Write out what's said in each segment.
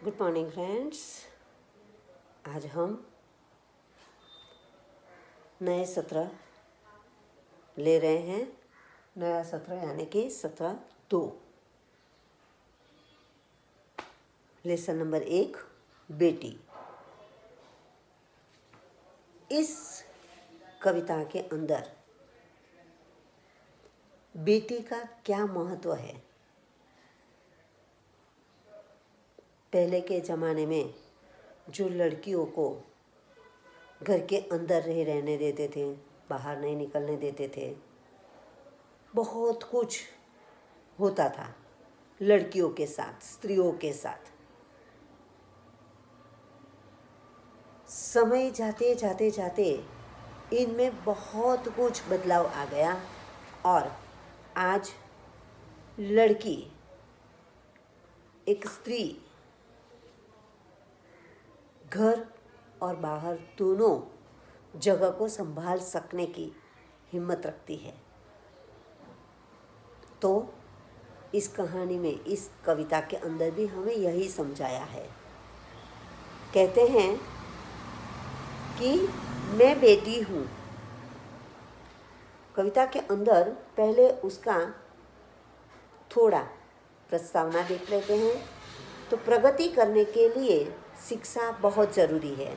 Good morning friends. आज हम नए सत्र ले रहे हैं। नया सत्र यानी कि सत्र 2, लेसन नंबर 1, बेटी। इस कविता के अंदर बेटी का क्या महत्व है। पहले के ज़माने में जो लड़कियों को घर के अंदर रहने देते थे, बाहर नहीं निकलने देते थे, बहुत कुछ होता था लड़कियों के साथ, स्त्रियों के साथ। समय जाते जाते जाते इनमें बहुत कुछ बदलाव आ गया और आज लड़की, एक स्त्री घर और बाहर दोनों जगह को संभाल सकने की हिम्मत रखती है। तो इस कहानी में, इस कविता के अंदर भी हमें यही समझाया है। कहते हैं कि मैं बेटी हूँ। कविता के अंदर पहले उसका थोड़ा प्रस्तावना देख लेते हैं। तो प्रगति करने के लिए शिक्षा बहुत ज़रूरी है।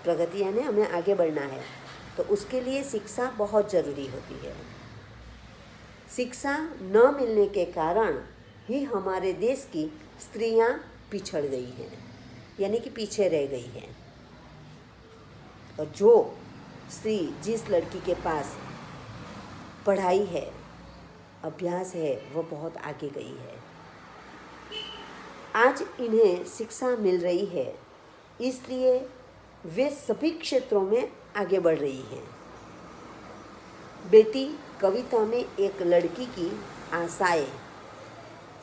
प्रगति यानी हमें आगे बढ़ना है, तो उसके लिए शिक्षा बहुत ज़रूरी होती है। शिक्षा न मिलने के कारण ही हमारे देश की स्त्रियां पिछड़ गई हैं, यानी कि पीछे रह गई हैं। और जो स्त्री, जिस लड़की के पास पढ़ाई है, अभ्यास है, वो बहुत आगे गई है। आज इन्हें शिक्षा मिल रही है, इसलिए वे सभी क्षेत्रों में आगे बढ़ रही हैं। बेटी कविता में एक लड़की की आशाएं,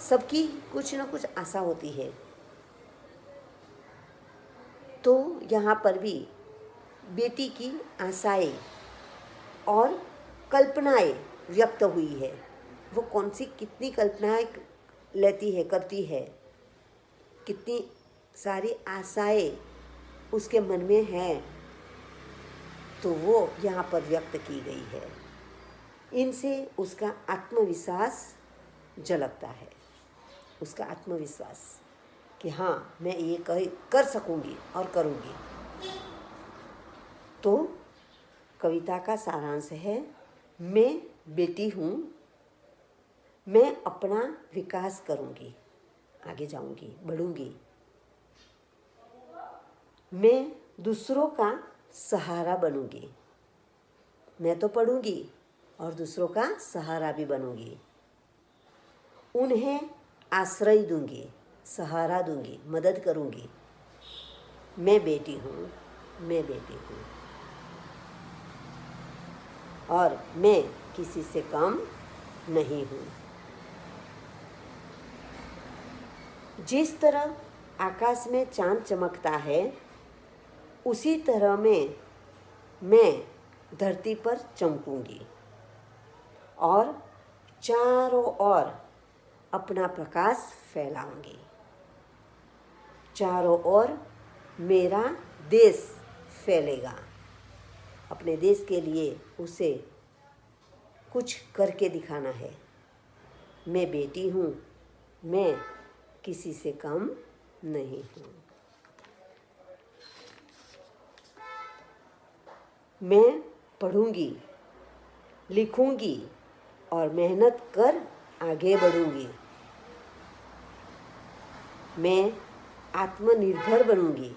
सबकी कुछ न कुछ आशा होती है। तो यहाँ पर भी बेटी की आशाएं और कल्पनाएं व्यक्त हुई है। वो कौन सी, कितनी कल्पनाएं लेती है, करती है, कितनी सारी आशाएं उसके मन में हैं, तो वो यहाँ पर व्यक्त की गई है। इनसे उसका आत्मविश्वास झलकता है, उसका आत्मविश्वास कि हाँ, मैं ये कर सकूँगी और करूँगी। तो कविता का सारांश है, मैं बेटी हूँ, मैं अपना विकास करूँगी, आगे जाऊँगी, बढ़ूँगी। मैं दूसरों का सहारा बनूँगी। मैं तो पढ़ूँगी और दूसरों का सहारा भी बनूँगी। उन्हें आश्रय दूँगी, सहारा दूँगी, मदद करूँगी। मैं बेटी हूँ, मैं बेटी हूँ और मैं किसी से कम नहीं हूँ। जिस तरह आकाश में चांद चमकता है, उसी तरह मैं धरती पर चमकूंगी और चारों ओर अपना प्रकाश फैलाऊंगी। चारों ओर मेरा देश फैलेगा। अपने देश के लिए उसे कुछ करके दिखाना है। मैं बेटी हूँ, मैं किसी से कम नहीं हूँ। मैं पढ़ूंगी, लिखूंगी और मेहनत कर आगे बढ़ूंगी। मैं आत्मनिर्भर बनूंगी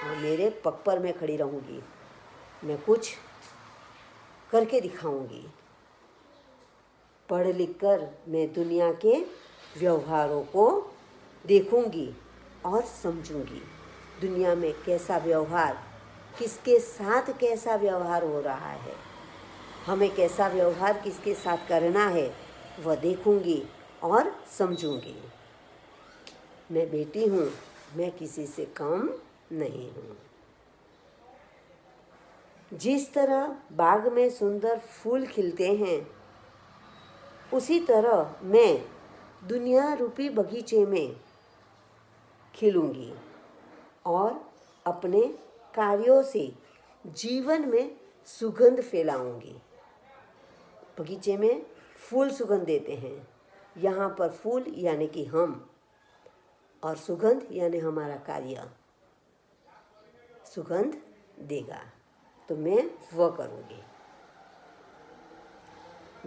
और मेरे पग पर मैं खड़ी रहूंगी। मैं कुछ करके दिखाऊंगी। पढ़ लिख कर मैं दुनिया के व्यवहारों को देखूंगी और समझूंगी। दुनिया में कैसा व्यवहार, किसके साथ कैसा व्यवहार हो रहा है, हमें कैसा व्यवहार किसके साथ करना है, वह देखूंगी और समझूंगी। मैं बेटी हूँ, मैं किसी से कम नहीं हूँ। जिस तरह बाग में सुंदर फूल खिलते हैं, उसी तरह मैं दुनिया रूपी बगीचे में खिलूंगी और अपने कार्यों से जीवन में सुगंध फैलाऊंगी। बगीचे में फूल सुगंध देते हैं, यहाँ पर फूल यानी कि हम, और सुगंध यानी हमारा कार्य सुगंध देगा, तो मैं वह करूँगी।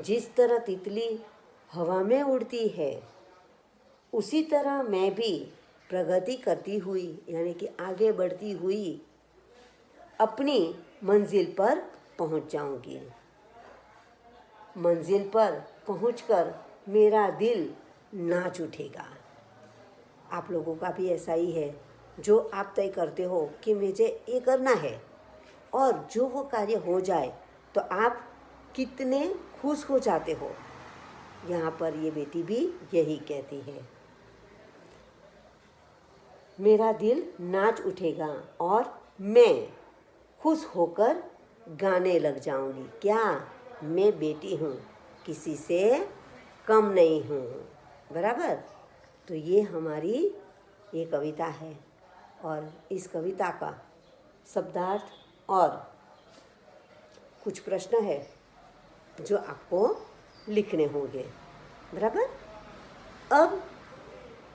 जिस तरह तितली हवा में उड़ती है, उसी तरह मैं भी प्रगति करती हुई यानी कि आगे बढ़ती हुई अपनी मंजिल पर पहुंच जाऊंगी। मंजिल पर पहुंचकर मेरा दिल नाच उठेगा। आप लोगों का भी ऐसा ही है, जो आप तय करते हो कि मुझे ये करना है, और जो वो कार्य हो जाए तो आप कितने खुश हो जाते हो। यहाँ पर ये बेटी भी यही कहती है, मेरा दिल नाच उठेगा और मैं खुश होकर गाने लग जाऊंगी। क्या? मैं बेटी हूँ, किसी से कम नहीं हूँ। बराबर? तो ये हमारी ये कविता है, और इस कविता का शब्दार्थ और कुछ प्रश्न है जो आपको लिखने होंगे। बराबर? अब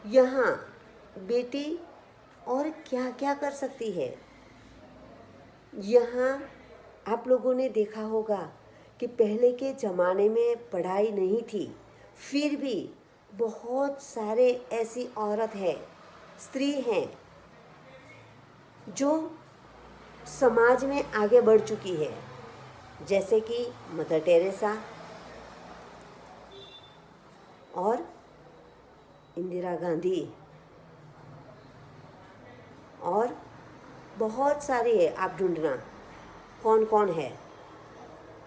यहाँ बेटी और क्या क्या कर सकती है। यहाँ आप लोगों ने देखा होगा कि पहले के ज़माने में पढ़ाई नहीं थी, फिर भी बहुत सारे ऐसी औरत है, स्त्री हैं, जो समाज में आगे बढ़ चुकी है, जैसे कि मदर टेरेसा और इंदिरा गांधी, और बहुत सारी है, आप ढूंढना कौन कौन है।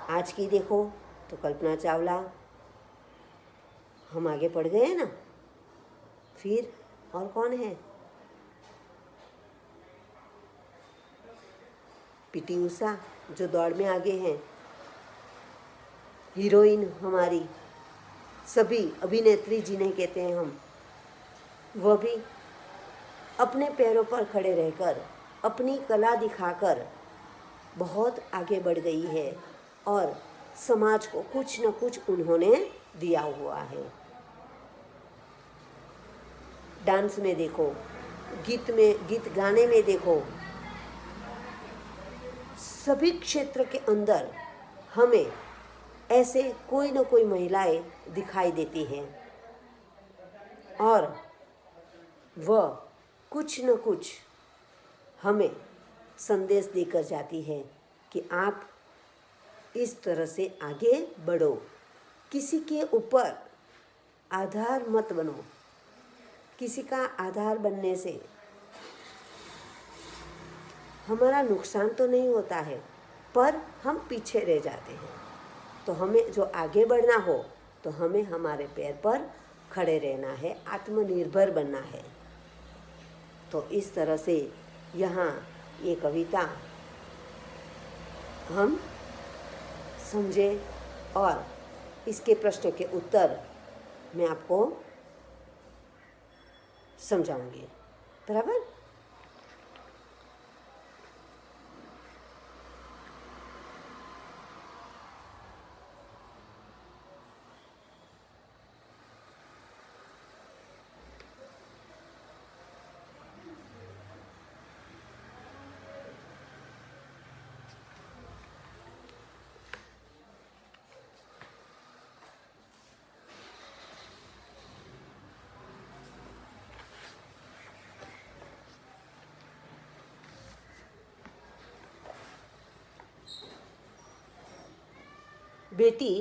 आज की देखो तो कल्पना चावला, हम आगे पढ़ गए हैं ना। फिर और कौन है? पीटी उषा, जो दौड़ में आगे हैं। हीरोइन हमारी, सभी अभिनेत्री जिन्हें कहते हैं हम, वह भी अपने पैरों पर खड़े रहकर अपनी कला दिखाकर बहुत आगे बढ़ गई है, और समाज को कुछ न कुछ उन्होंने दिया हुआ है। डांस में देखो, गीत गाने में देखो, सभी क्षेत्र के अंदर हमें ऐसे कोई न कोई महिलाएं दिखाई देती हैं, और वह कुछ न कुछ हमें संदेश देकर जाती है कि आप इस तरह से आगे बढ़ो, किसी के ऊपर आधार मत बनो। किसी का आधार बनने से हमारा नुकसान तो नहीं होता है, पर हम पीछे रह जाते हैं। तो हमें जो आगे बढ़ना हो तो हमें हमारे पैर पर खड़े रहना है, आत्मनिर्भर बनना है। तो इस तरह से यहाँ ये कविता हम समझे, और इसके प्रश्न के उत्तर मैं आपको समझाऊंगी। बराबर? बेटी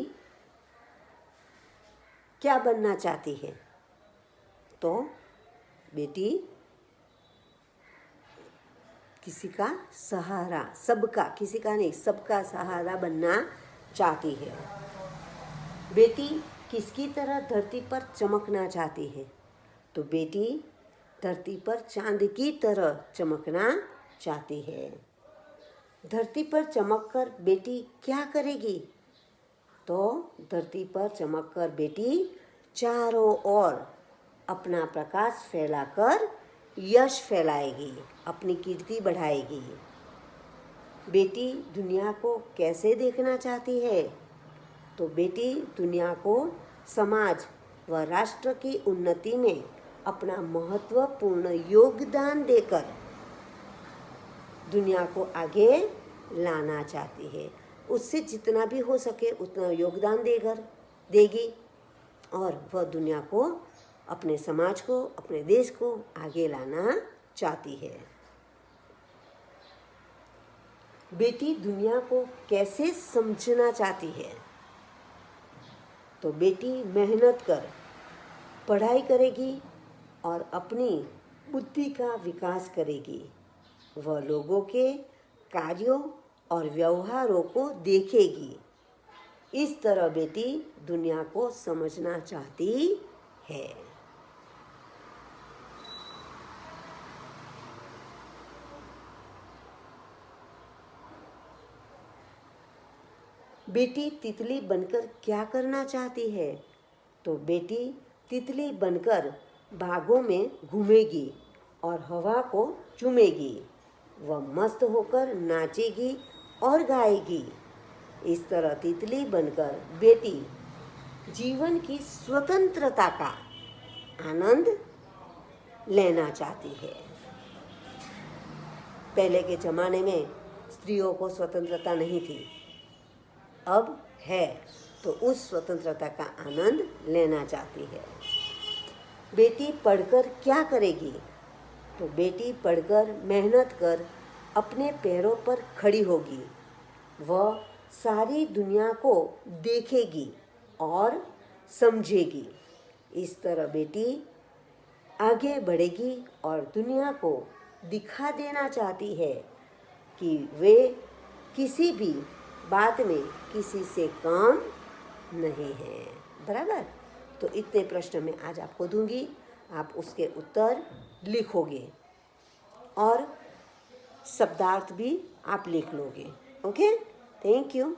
क्या बनना चाहती है? तो बेटी किसी का सहारा, सबका, किसी का नहीं, सबका सहारा बनना चाहती है। बेटी किसकी तरह धरती पर चमकना चाहती है? तो बेटी धरती पर चांद की तरह चमकना चाहती है। धरती पर चमककर बेटी क्या करेगी? तो धरती पर चमककर बेटी चारों ओर अपना प्रकाश फैलाकर यश फैलाएगी, अपनी कीर्ति बढ़ाएगी। बेटी दुनिया को कैसे देखना चाहती है? तो बेटी दुनिया को समाज व राष्ट्र की उन्नति में अपना महत्वपूर्ण योगदान देकर दुनिया को आगे लाना चाहती है। उससे जितना भी हो सके उतना योगदान देगी और वह दुनिया को, अपने समाज को, अपने देश को आगे लाना चाहती है। बेटी दुनिया को कैसे समझना चाहती है? तो बेटी मेहनत कर पढ़ाई करेगी और अपनी बुद्धि का विकास करेगी। वह लोगों के कार्यों और व्यवहारों को देखेगी। इस तरह बेटी दुनिया को समझना चाहती है। बेटी तितली बनकर क्या करना चाहती है? तो बेटी तितली बनकर बागों में घूमेगी और हवा को चूमेगी। वह मस्त होकर नाचेगी और गाएगी। इस तरह तितली बनकर बेटी जीवन की स्वतंत्रता का आनंद लेना चाहती है। पहले के ज़माने में स्त्रियों को स्वतंत्रता नहीं थी, अब है, तो उस स्वतंत्रता का आनंद लेना चाहती है। बेटी पढ़कर क्या करेगी? तो बेटी पढ़कर मेहनत कर अपने पैरों पर खड़ी होगी। वह सारी दुनिया को देखेगी और समझेगी। इस तरह बेटी आगे बढ़ेगी और दुनिया को दिखा देना चाहती है कि वे किसी भी बात में किसी से कम नहीं है। बराबर? तो इतने प्रश्न मैं आज आपको दूंगी, आप उसके उत्तर लिखोगे और शब्दार्थ भी आप लिख लोगे। Okay, thank you.